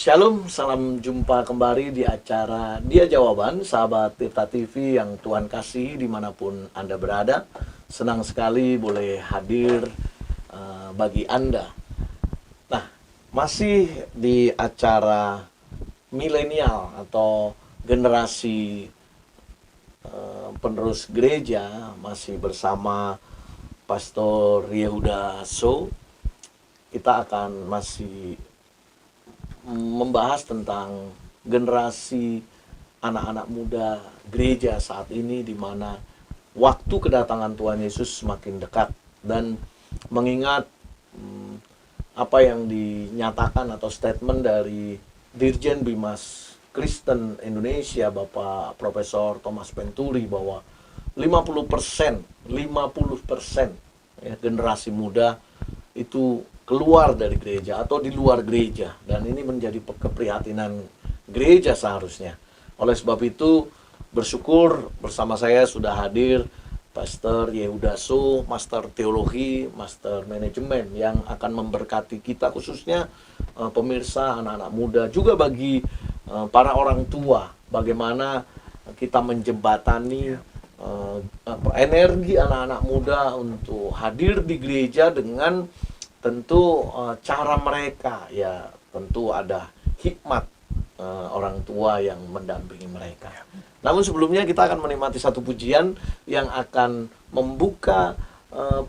Shalom, salam jumpa kembali di acara Dia Jawaban, sahabat Tirta TV yang Tuhan kasih dimanapun Anda berada. Senang sekali boleh hadir bagi Anda. Nah, masih di acara milenial atau generasi penerus gereja, masih bersama Pastor Yehuda So. Kita akan masih membahas tentang generasi anak-anak muda gereja saat ini, di mana waktu kedatangan Tuhan Yesus semakin dekat, dan mengingat apa yang dinyatakan atau statement dari Dirjen Bimas Kristen Indonesia Bapak Profesor Thomas Penturi bahwa 50% ya, generasi muda itu keluar dari gereja atau di luar gereja, dan ini menjadi keprihatinan gereja seharusnya. Oleh sebab itu, bersyukur bersama saya sudah hadir Pastor Yehuda So, Master Teologi, Master Manajemen, yang akan memberkati kita, khususnya pemirsa, anak-anak muda, juga bagi para orang tua, bagaimana kita menjembatani energi anak-anak muda untuk hadir di gereja dengan tentu cara mereka, ya tentu ada hikmat orang tua yang mendampingi mereka. Namun sebelumnya kita akan menikmati satu pujian yang akan membuka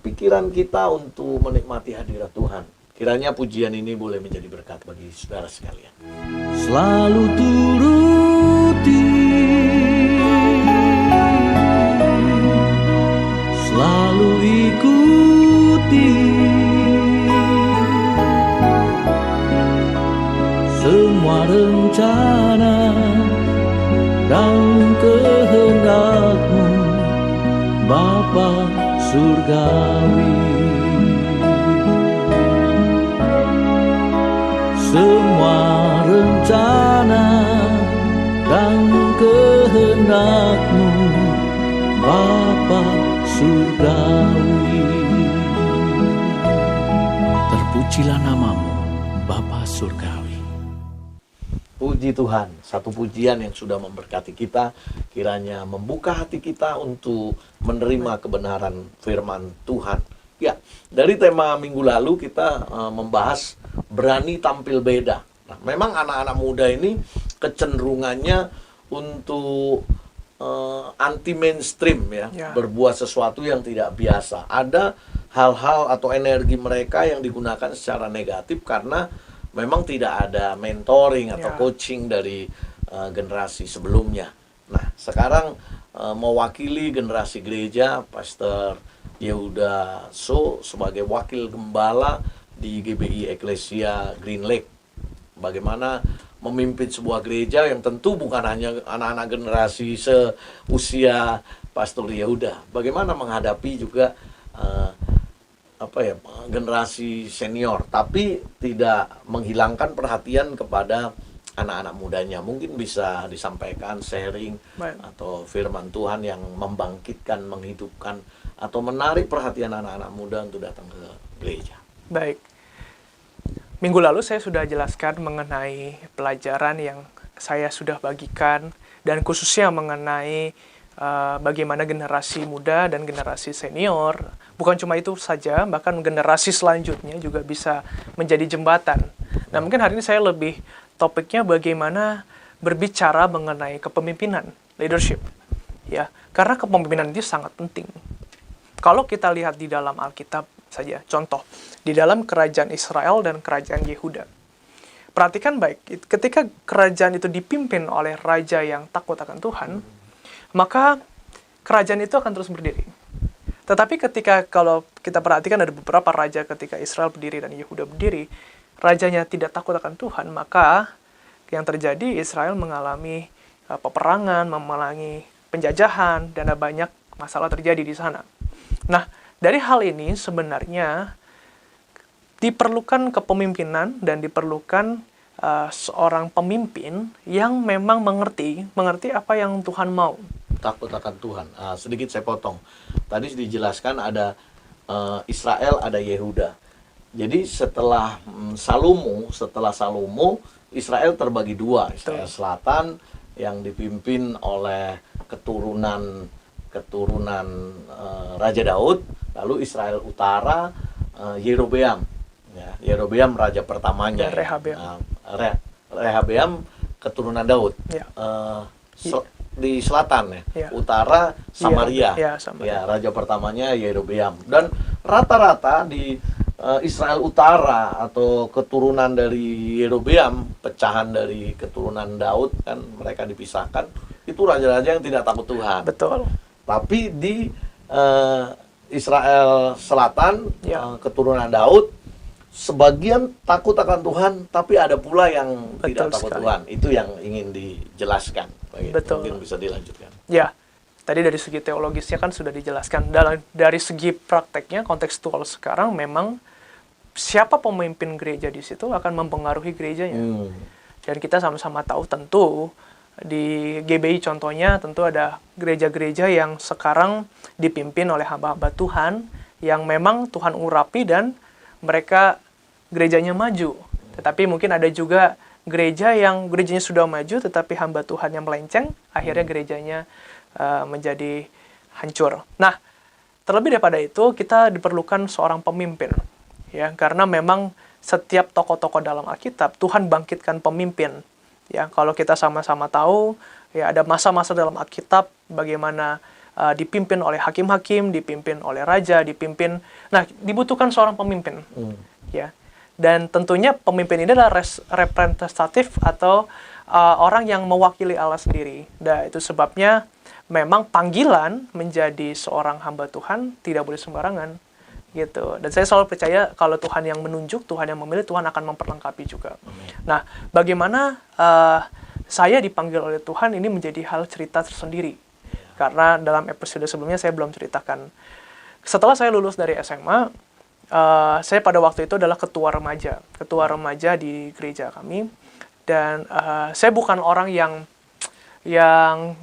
pikiran kita untuk menikmati hadirat Tuhan. Kiranya pujian ini boleh menjadi berkat bagi saudara sekalian. Selalu turuti, selalu ikuti semua rencana dan kehendak-Mu, Bapa Surgawi. Semua rencana dan kehendak-Mu, Bapa Surgawi. Terpujilah nama-Mu, Bapa Surgawi. Puji Tuhan, satu pujian yang sudah memberkati kita, kiranya membuka hati kita untuk menerima kebenaran firman Tuhan. Ya, dari tema minggu lalu kita membahas berani tampil beda. Nah, memang anak-anak muda ini kecenderungannya untuk anti mainstream, ya, berbuat sesuatu yang tidak biasa. Ada hal-hal atau energi mereka yang digunakan secara negatif karena memang tidak ada mentoring atau coaching dari generasi sebelumnya. Nah, sekarang mewakili generasi gereja, Pastor Yehuda So sebagai wakil gembala di GBI Eklesia Green Lake. Bagaimana memimpin sebuah gereja yang tentu bukan hanya anak-anak generasi seusia Pastor Yehuda. Bagaimana menghadapi juga generasi senior, tapi tidak menghilangkan perhatian kepada anak-anak mudanya. Mungkin bisa disampaikan sharing atau firman Tuhan yang membangkitkan, menghidupkan, atau menarik perhatian anak-anak muda untuk datang ke gereja. Baik, minggu lalu saya sudah jelaskan mengenai pelajaran yang saya sudah bagikan, dan khususnya mengenai bagaimana generasi muda dan generasi senior, bukan cuma itu saja, bahkan generasi selanjutnya juga bisa menjadi jembatan. Nah, mungkin hari ini saya lebih topiknya bagaimana berbicara mengenai kepemimpinan, leadership. Ya, karena kepemimpinan itu sangat penting. Kalau kita lihat di dalam Alkitab saja, contoh, di dalam kerajaan Israel dan kerajaan Yehuda. Perhatikan baik, ketika kerajaan itu dipimpin oleh raja yang takut akan Tuhan, maka kerajaan itu akan terus berdiri. Tetapi kalau kita perhatikan ada beberapa raja ketika Israel berdiri dan Yehuda berdiri, rajanya tidak takut akan Tuhan, maka yang terjadi Israel mengalami peperangan, mengalami penjajahan, dan ada banyak masalah terjadi di sana. Nah, dari hal ini sebenarnya diperlukan kepemimpinan dan diperlukan seorang pemimpin yang memang mengerti apa yang Tuhan mau. Takut akan Tuhan. Sedikit saya potong. Tadi dijelaskan ada Israel, ada Yehuda. Jadi setelah Salomo, Israel terbagi dua. Israel Selatan yang dipimpin oleh keturunan Raja Daud, lalu Israel Utara Yerobeam. Ya, Yerobeam raja pertamanya. Dan Rehabeam. Rehabeam keturunan Daud. Ya. Di selatan Ya. Utara Samaria. Ya, Samaria. Ya, raja pertamanya Yerobeam. Dan rata-rata di Israel Utara atau keturunan dari Yerobeam, pecahan dari keturunan Daud, kan mereka dipisahkan, itu raja-raja yang tidak takut Tuhan. Betul. Tapi di Israel Selatan, Ya. keturunan Daud, sebagian takut akan Tuhan, tapi ada pula yang tidak Betul takut sekali. Tuhan. Itu yang ingin dijelaskan. Baik, Betul. mungkin bisa dilanjutkan. Ya, tadi dari segi teologisnya kan sudah dijelaskan. Dari segi prakteknya, kontekstual sekarang memang siapa pemimpin gereja di situ akan mempengaruhi gerejanya. Dan kita sama-sama tahu tentu di GBI contohnya tentu ada gereja-gereja yang sekarang dipimpin oleh hamba-hamba Tuhan yang memang Tuhan urapi dan mereka gerejanya maju. Tetapi mungkin ada juga gerejanya sudah maju tetapi hamba Tuhan yang melenceng, akhirnya gerejanya menjadi hancur. Nah, terlebih daripada itu kita diperlukan seorang pemimpin. Ya, karena memang setiap tokoh-tokoh dalam Alkitab Tuhan bangkitkan pemimpin. Ya, kalau kita sama-sama tahu, ya ada masa-masa dalam Alkitab bagaimana dipimpin oleh hakim-hakim, dipimpin oleh raja, dibutuhkan seorang pemimpin. Ya. Dan tentunya pemimpin ini adalah representatif atau orang yang mewakili Allah sendiri. Dan itu sebabnya memang panggilan menjadi seorang hamba Tuhan tidak boleh sembarangan. Gitu. Dan saya selalu percaya kalau Tuhan yang menunjuk, Tuhan yang memilih, Tuhan akan memperlengkapi juga. Nah, bagaimana saya dipanggil oleh Tuhan ini menjadi hal cerita tersendiri. Karena dalam episode sebelumnya saya belum ceritakan. Setelah saya lulus dari SMA, saya pada waktu itu adalah ketua remaja di gereja kami. Dan saya bukan orang yang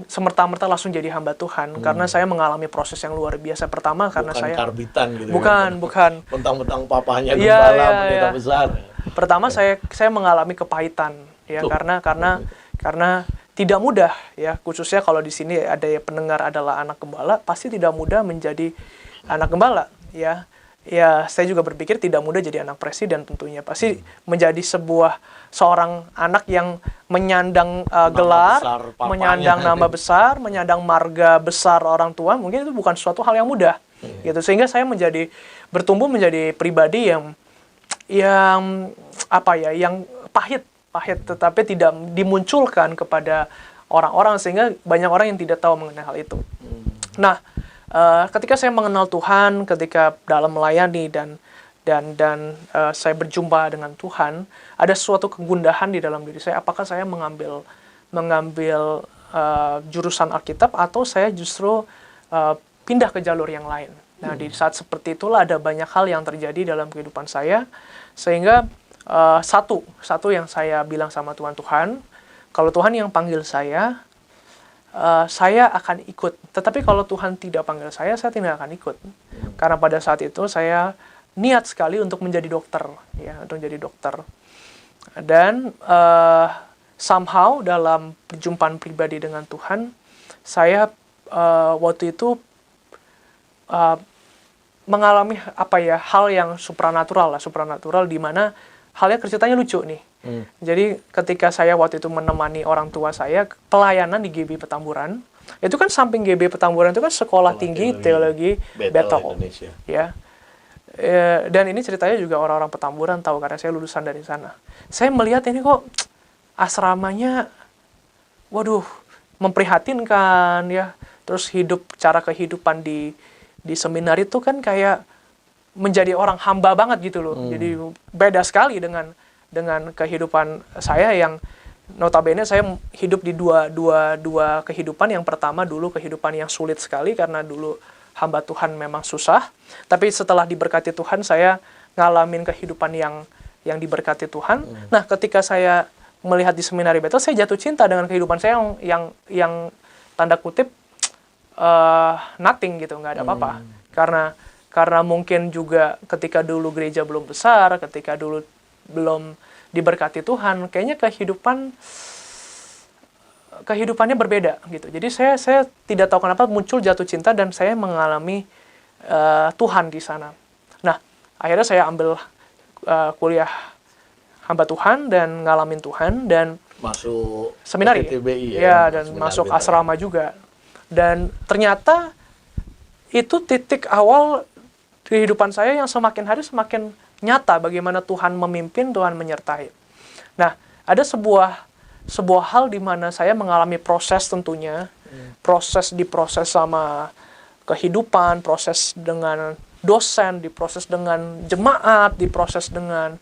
semerta-merta langsung jadi hamba Tuhan, karena saya mengalami proses yang luar biasa. Pertama karena Bukan saya karbitan gitu. bukan. Mentang-mentang papahnya gembala, pendeta besar. Pertama saya mengalami kepahitan ya, karena tidak mudah ya, khususnya kalau di sini ada pendengar adalah anak gembala, pasti tidak mudah menjadi anak gembala ya. Ya, saya juga berpikir tidak mudah jadi anak presiden tentunya. Pasti menjadi seorang anak yang menyandang gelar, menyandang nama besar, menyandang marga besar orang tua, mungkin itu bukan suatu hal yang mudah. Gitu. Sehingga saya bertumbuh menjadi pribadi yang pahit, tetapi tidak dimunculkan kepada orang-orang, sehingga banyak orang yang tidak tahu mengenai hal itu. Nah, ketika saya mengenal Tuhan, ketika dalam melayani dan saya berjumpa dengan Tuhan, ada suatu kegundahan di dalam diri saya. Apakah saya mengambil jurusan Alkitab atau saya justru pindah ke jalur yang lain? Nah, di saat seperti itulah ada banyak hal yang terjadi dalam kehidupan saya, sehingga satu yang saya bilang sama Tuhan, kalau Tuhan yang panggil saya akan ikut. Tetapi kalau Tuhan tidak panggil saya tidak akan ikut. Karena pada saat itu saya niat sekali untuk menjadi dokter, ya, untuk menjadi dokter. Dan somehow dalam perjumpaan pribadi dengan Tuhan, saya waktu itu mengalami hal yang supranatural di mana halnya ceritanya lucu nih. Jadi ketika saya waktu itu menemani orang tua saya pelayanan di GB Petamburan, itu kan samping GB Petamburan itu kan sekolah tinggi teologi Bethel, ya. Dan ini ceritanya juga orang-orang Petamburan tahu karena saya lulusan dari sana. Saya melihat ini kok asramanya, waduh, memprihatinkan ya. Terus cara kehidupan di seminar itu kan kayak menjadi orang hamba banget gitu loh. Jadi beda sekali dengan kehidupan saya yang notabene saya hidup di dua kehidupan. Yang pertama dulu kehidupan yang sulit sekali karena dulu hamba Tuhan memang susah. Tapi setelah diberkati Tuhan saya ngalamin kehidupan yang diberkati Tuhan. Nah, ketika saya melihat di seminari Bethel, saya jatuh cinta dengan kehidupan saya yang tanda kutip nothing gitu, nggak ada apa-apa. Karena mungkin juga ketika dulu gereja belum besar, ketika dulu belum diberkati Tuhan, kayaknya kehidupannya berbeda gitu. Jadi saya tidak tahu kenapa muncul jatuh cinta dan saya mengalami Tuhan di sana. Nah, akhirnya saya ambil kuliah hamba Tuhan dan ngalamin Tuhan dan Masuk seminari. STTBI Ya, dan Seminar masuk Bintang. asrama juga. Dan ternyata itu titik awal kehidupan saya yang semakin hari semakin nyata bagaimana Tuhan memimpin, Tuhan menyertai. Nah, ada sebuah hal di mana saya mengalami proses tentunya, diproses sama kehidupan, proses dengan dosen, diproses dengan jemaat, diproses dengan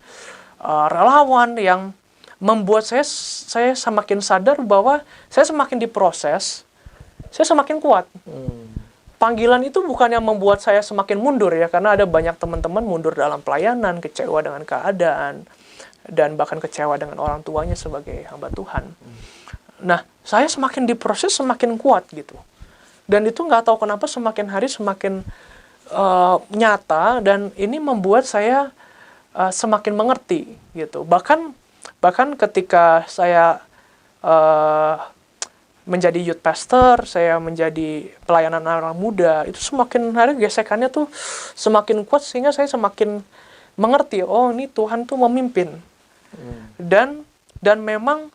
relawan yang membuat saya semakin sadar bahwa saya semakin diproses, saya semakin kuat. Panggilan itu bukan yang membuat saya semakin mundur ya, karena ada banyak teman-teman mundur dalam pelayanan, kecewa dengan keadaan, dan bahkan kecewa dengan orang tuanya sebagai hamba Tuhan. Nah, saya semakin diproses, semakin kuat gitu. Dan itu nggak tahu kenapa semakin hari semakin nyata, dan ini membuat saya semakin mengerti gitu. Bahkan ketika saya menjadi youth pastor, saya menjadi pelayanan anak muda, itu semakin hari gesekannya tuh semakin kuat sehingga saya semakin mengerti, oh ini Tuhan tuh memimpin. Dan memang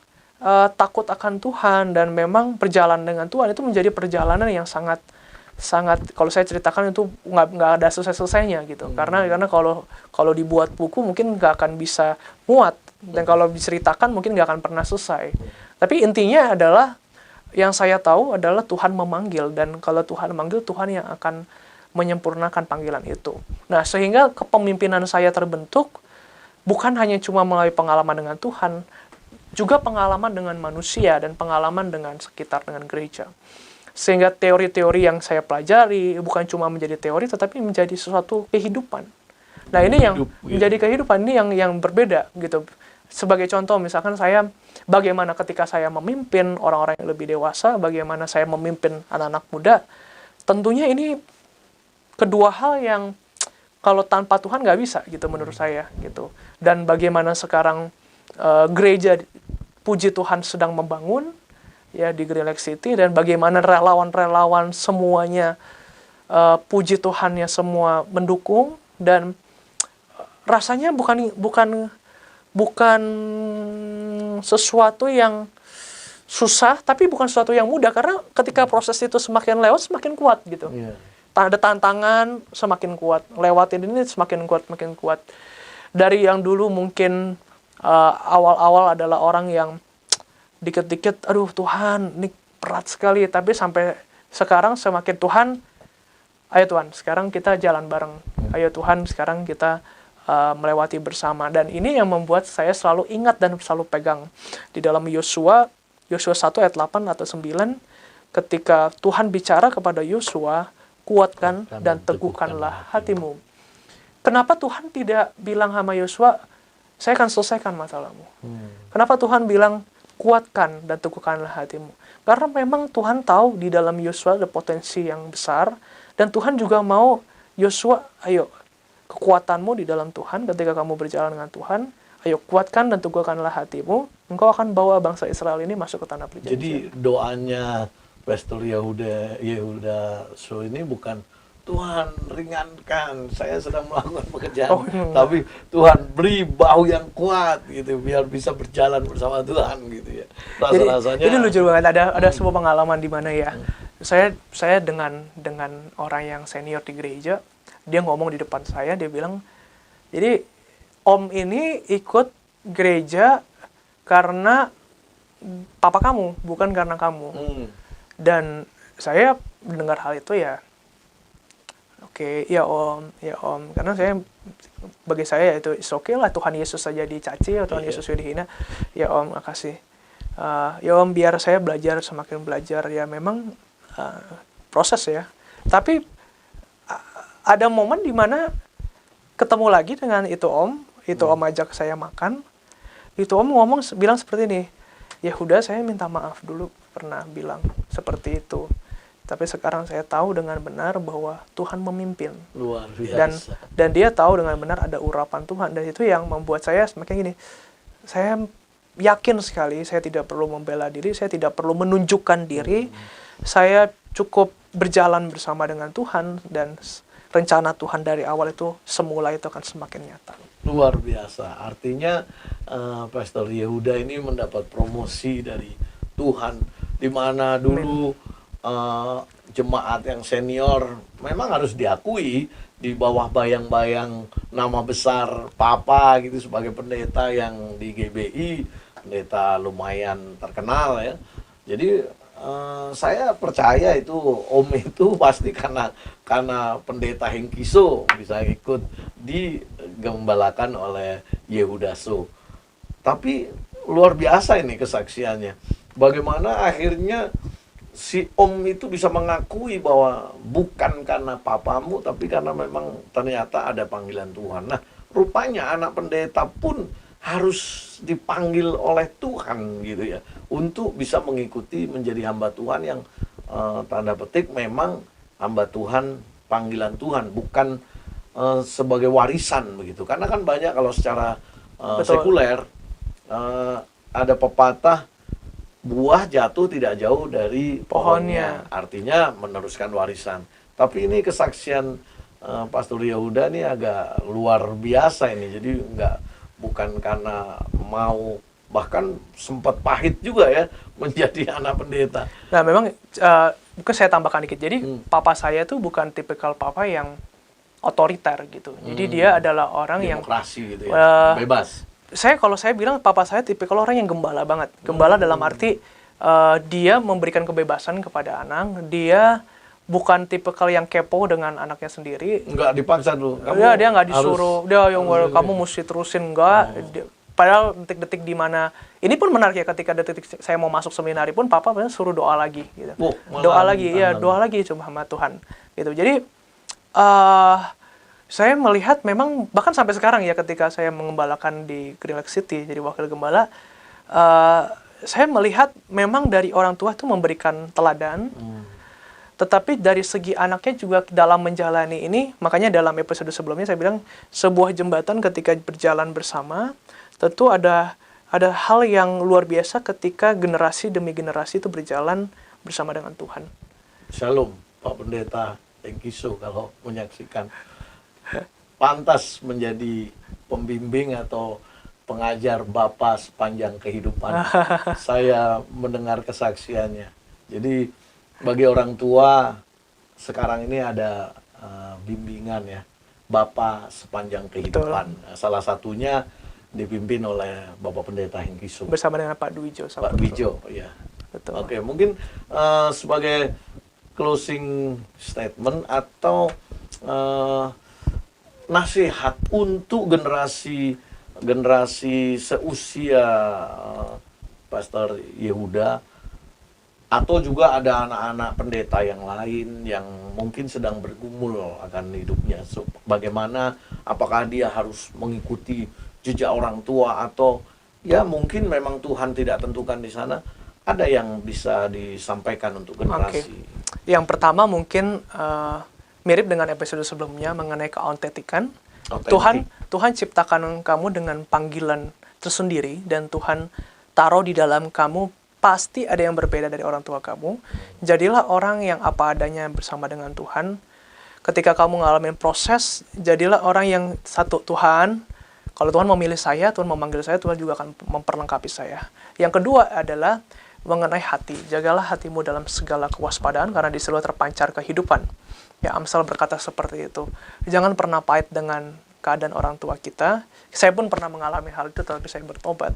takut akan Tuhan dan memang berjalan dengan Tuhan itu menjadi perjalanan yang sangat kalau saya ceritakan itu nggak ada selesai-selesainya gitu. Karena kalau dibuat buku mungkin nggak akan bisa muat, dan kalau diceritakan mungkin nggak akan pernah selesai. Tapi intinya adalah yang saya tahu adalah Tuhan memanggil, dan kalau Tuhan memanggil, Tuhan yang akan menyempurnakan panggilan itu. Nah, sehingga kepemimpinan saya terbentuk bukan hanya cuma melalui pengalaman dengan Tuhan, juga pengalaman dengan manusia dan pengalaman dengan sekitar, dengan gereja. Sehingga teori-teori yang saya pelajari bukan cuma menjadi teori, tetapi menjadi sesuatu kehidupan. Nah, ini yang menjadi kehidupan, ini yang berbeda gitu. Sebagai contoh, misalkan bagaimana ketika saya memimpin orang-orang yang lebih dewasa, bagaimana saya memimpin anak-anak muda, tentunya ini kedua hal yang kalau tanpa Tuhan nggak bisa gitu menurut saya gitu. Dan bagaimana sekarang gereja, puji Tuhan, sedang membangun ya di Green Lake City, dan bagaimana relawan-relawan semuanya puji Tuhannya semua mendukung, dan rasanya bukan sesuatu yang susah, tapi bukan sesuatu yang mudah, karena ketika proses itu semakin lewat semakin kuat gitu. Ada tantangan semakin kuat, lewatin ini semakin kuat. Dari yang dulu mungkin awal-awal adalah orang yang dikit-dikit, aduh Tuhan ini berat sekali, tapi sampai sekarang semakin Tuhan, ayo Tuhan sekarang kita jalan bareng, ayo Tuhan sekarang kita melewati bersama. Dan ini yang membuat saya selalu ingat dan selalu pegang di dalam Yosua 1 ayat 8 atau 9, ketika Tuhan bicara kepada Yosua, kuatkan dan teguhkanlah hatimu. Kenapa Tuhan tidak bilang sama Yosua, saya akan selesaikan masalahmu? Kenapa Tuhan bilang, kuatkan dan teguhkanlah hatimu? Karena memang Tuhan tahu di dalam Yosua ada potensi yang besar, dan Tuhan juga mau Yosua, ayo, kekuatanmu di dalam Tuhan, ketika kamu berjalan dengan Tuhan, ayo kuatkan dan teguhkanlah hatimu, engkau akan bawa bangsa Israel ini masuk ke tanah perjanjian. Jadi doanya Pastor Yehuda So ini bukan Tuhan ringankan, saya sedang melakukan pekerjaan, tapi Tuhan beri bahu yang kuat gitu, biar bisa berjalan bersama Tuhan gitu ya. Rasanya. Jadi lucu banget, ada sebuah pengalaman di mana ya, saya dengan orang yang senior di gereja, dia ngomong di depan saya, dia bilang, jadi Om ini ikut gereja karena papa kamu, bukan karena kamu. Dan saya mendengar hal itu ya, oke, ya Om, karena bagi saya itu oke lah, Tuhan Yesus saja dicaci, Tuhan Yesus dihina, ya Om, makasih. Ya Om, biar saya semakin belajar, ya memang proses ya. Tapi ada momen di mana ketemu lagi dengan itu Om ajak saya makan, itu Om bilang seperti ini, Yehuda, saya minta maaf dulu pernah bilang seperti itu. Tapi sekarang saya tahu dengan benar bahwa Tuhan memimpin. Luar Dan biasa. dan dia tahu dengan benar ada urapan Tuhan. Dan itu yang membuat saya semakin gini. Saya yakin sekali saya tidak perlu membela diri, saya tidak perlu menunjukkan diri. Saya cukup berjalan bersama dengan Tuhan dan rencana Tuhan dari awal itu semula itu akan semakin nyata. Luar biasa. Artinya Pastor Yehuda ini mendapat promosi dari Tuhan, di mana dulu jemaat yang senior memang harus diakui di bawah bayang-bayang nama besar Papa gitu sebagai pendeta yang di GBI, pendeta lumayan terkenal ya. Jadi saya percaya itu Om itu pasti karena pendeta Hengkiso bisa ikut digembalakan oleh Yehuda So. Tapi luar biasa ini kesaksiannya. Bagaimana akhirnya si Om itu bisa mengakui bahwa bukan karena papamu, tapi karena memang ternyata ada panggilan Tuhan. Nah, rupanya anak pendeta pun harus dipanggil oleh Tuhan gitu ya, untuk bisa mengikuti menjadi hamba Tuhan yang tanda petik memang hamba Tuhan, panggilan Tuhan, bukan sebagai warisan begitu. Karena kan banyak kalau secara sekuler ada pepatah buah jatuh tidak jauh dari pohonnya. Artinya meneruskan warisan. Tapi ini kesaksian Pastor Yehuda ini agak luar biasa ini. Jadi bukan karena mau, bahkan sempat pahit juga ya menjadi anak pendeta. Nah, memang mungkin saya tambahkan dikit. Jadi papa saya tuh bukan tipikal papa yang otoriter gitu. Jadi dia adalah orang demokrasi gitu ya, bebas. Kalau saya bilang papa saya tipikal orang yang gembala banget. Gembala dalam arti dia memberikan kebebasan kepada anak. Dia bukan tipikal yang kepo dengan anaknya sendiri. Enggak dipaksa dulu. Dia nggak disuruh. Dia yang kamu mesti terusin enggak. Padahal detik-detik di mana ini pun menarik ya, ketika detik saya mau masuk seminari pun papa suruh doa lagi gitu. Doa lagi, ya doa lagi cuma sama Tuhan gitu. Jadi saya melihat memang bahkan sampai sekarang ya, ketika saya mengembalakan di Green Lake City jadi wakil gembala, saya melihat memang dari orang tua itu memberikan teladan, tetapi dari segi anaknya juga dalam menjalani ini. Makanya dalam episode sebelumnya saya bilang sebuah jembatan ketika berjalan bersama, tentu ada hal yang luar biasa ketika generasi demi generasi itu berjalan bersama dengan Tuhan. Shalom Pak Pendeta Hengkiso, kalau menyaksikan. Pantas menjadi pembimbing atau pengajar Bapak sepanjang kehidupan. Saya mendengar kesaksiannya. Jadi bagi orang tua sekarang ini ada bimbingan ya, Bapak sepanjang kehidupan. Betul. Salah satunya dipimpin oleh Bapak Pendeta Hengkiso bersama dengan Pak Dwijo. Pak Dwijo, ya. Betul. Oke, mungkin sebagai closing statement atau nasihat untuk generasi seusia Pastor Yehuda, atau juga ada anak-anak pendeta yang lain yang mungkin sedang bergumul akan hidupnya. So, bagaimana, apakah dia harus mengikuti jejak orang tua, atau ya mungkin memang Tuhan tidak tentukan di sana? Ada yang bisa disampaikan untuk generasi? Yang pertama mungkin mirip dengan episode sebelumnya mengenai keautentikan. Tuhan ciptakan kamu dengan panggilan tersendiri, dan Tuhan taruh di dalam kamu pasti ada yang berbeda dari orang tua kamu. Jadilah orang yang apa adanya bersama dengan Tuhan. Ketika kamu ngalamin proses, jadilah orang yang satu Tuhan. Kalau Tuhan memilih saya, Tuhan memanggil saya, Tuhan juga akan memperlengkapi saya. Yang kedua adalah mengenai hati. Jagalah hatimu dalam segala kewaspadaan, karena di situ terpancar kehidupan. Ya, Amsal berkata seperti itu. Jangan pernah pahit dengan keadaan orang tua kita. Saya pun pernah mengalami hal itu, tapi saya bertobat.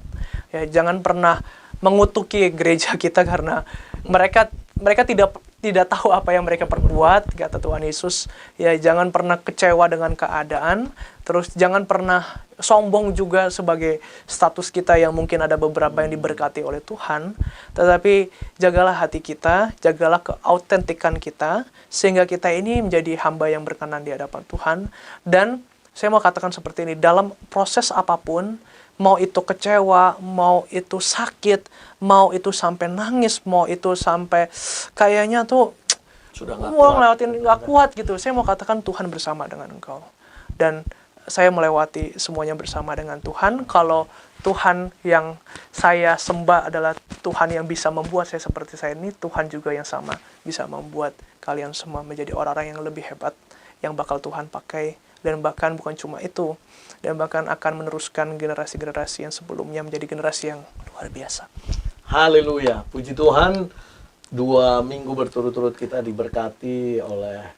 Ya, jangan pernah mengutuki gereja kita karena mereka tidak tahu apa yang mereka perbuat, kata Tuhan Yesus. Ya, jangan pernah kecewa dengan keadaan. Terus jangan pernah sombong juga sebagai status kita yang mungkin ada beberapa yang diberkati oleh Tuhan. Tetapi jagalah hati kita, jagalah keautentikan kita, sehingga kita ini menjadi hamba yang berkenan di hadapan Tuhan. Dan saya mau katakan seperti ini, dalam proses apapun, mau itu kecewa, mau itu sakit, mau itu sampai nangis, mau itu sampai kayaknya tuh sudah nggak mau kuat. ngelewatin nggak kuat gitu. Saya mau katakan Tuhan bersama dengan engkau. Dan saya melewati semuanya bersama dengan Tuhan. Kalau Tuhan yang saya sembah adalah Tuhan yang bisa membuat saya seperti saya ini, Tuhan juga yang sama bisa membuat kalian semua menjadi orang-orang yang lebih hebat, yang bakal Tuhan pakai. Dan bahkan bukan cuma itu, dan bahkan akan meneruskan generasi-generasi yang sebelumnya menjadi generasi yang luar biasa. Haleluya, puji Tuhan. 2 minggu berturut-turut kita diberkati oleh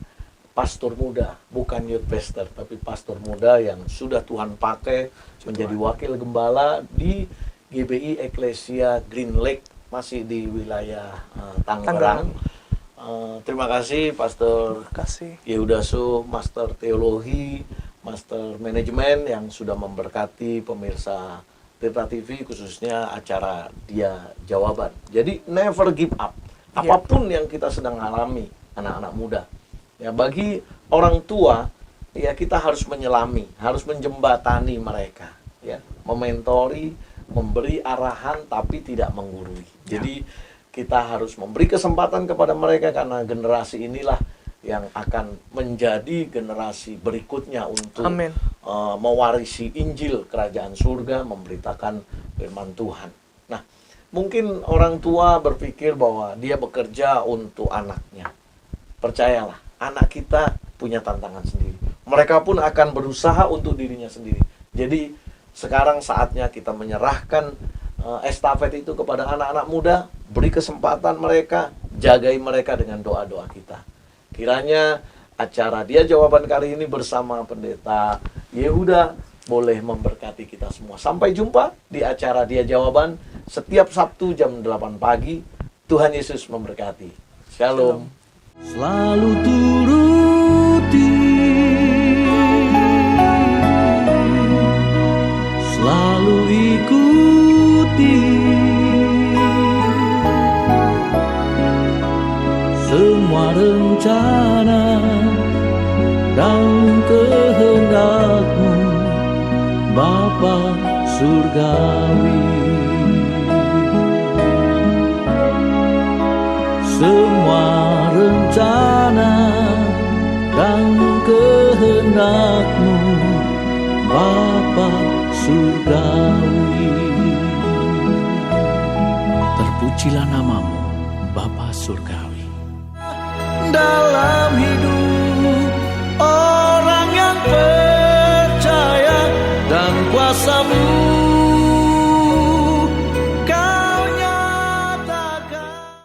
pastor muda, bukan youth pastor, tapi pastor muda yang sudah Tuhan pakai menjadi wakil gembala di GBI Eklesia Green Lake, masih di wilayah Tangerang. Terima kasih Pastor Kasih. Yehudasu, Master Teologi, Master Manajemen yang sudah memberkati pemirsa Tirta TV, khususnya acara Dia Jawaban. Jadi never give up. Apapun yang kita sedang alami, anak-anak muda. Ya, bagi orang tua, ya kita harus menyelami, harus menjembatani mereka, ya, mementori, memberi arahan tapi tidak menggurui. Jadi kita harus memberi kesempatan kepada mereka karena generasi inilah yang akan menjadi generasi berikutnya untuk mewarisi Injil Kerajaan Surga, memberitakan firman Tuhan. Nah, mungkin orang tua berpikir bahwa dia bekerja untuk anaknya. Percayalah, anak kita punya tantangan sendiri. Mereka pun akan berusaha untuk dirinya sendiri. Jadi sekarang saatnya kita menyerahkan estafet itu kepada anak-anak muda, beri kesempatan mereka, jagai mereka dengan doa-doa kita. Kiranya acara Dia Jawaban kali ini bersama Pendeta Yehuda boleh memberkati kita semua. Sampai jumpa di acara Dia Jawaban setiap Sabtu jam 8 pagi. Tuhan Yesus memberkati. Shalom. Selalu turuti, selalu ikuti semua rencana dan kehendak-Mu, Bapa Surgawi. Semua rencana dan kehendak-Mu, Bapa Surgawi. Terpujilah nama-Mu, Bapa Surgawi. Dalam hidup orang yang percaya dan kuasa-Mu